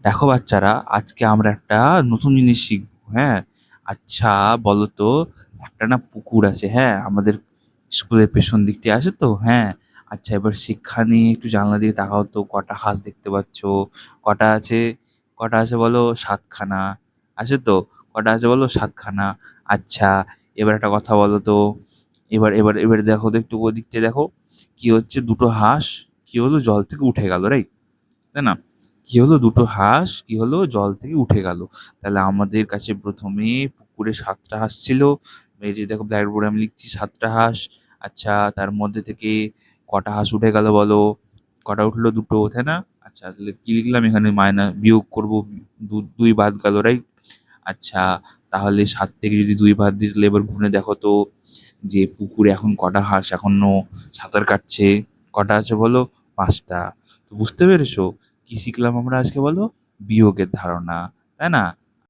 দেখো বাচ্চারা, আজকে আমরা একটা নতুন জিনিস শিখবো। হ্যাঁ, আচ্ছা বলো তো, একটা না পুকুর আছে, হ্যাঁ, আমাদের স্কুলের পেছন দিক দিয়ে আছে তো। হ্যাঁ, আচ্ছা এবার সেখানে একটু জানলা দিয়ে তাকাও তো, কটা হাঁস দেখতে পাচ্ছো? কটা আছে? কটা আছে বলো? সাতখানা আছে তো। কটা আছে বলো? সাতখানা। আচ্ছা, এবার একটা কথা বলো তো, এবার দেখো তো, একটু ওদিক দিয়ে দেখো, কি হচ্ছে? দুটো হাঁস কি হলো, জল থেকে উঠে গেল, রাইট? তাই না? কি হলো, দুটো হাঁস কি হলো, জল থেকে উঠে গেল। তাহলে আমাদের কাছে প্রথমে পুকুরে সাতটা হাঁস ছিল। এই যে দেখো, ব্ল্যাক বোর্ডে আমি লিখছি সাতটা হাঁস। আচ্ছা, তার মধ্যে থেকে কটা হাঁস উঠে গেল বলো? কটা উঠলো? দুটো, তাই না? আচ্ছা, তাহলে কি লিখলাম এখানে? বিয়োগ করবো। দুই বাদ গেল, রাইট? আচ্ছা, তাহলে সাত থেকে যদি দুই বাদ দিই, তাহলে এবার গুনে দেখো তো, যে পুকুরে এখন কটা হাঁস এখনো সাঁতার কাটছে? কটা আছে বলো? পাঁচটা। তো বুঝতে পেরেছো কি শিখলাম আমরা আজকে বলো? বিয়োগের ধারণা, তাই না?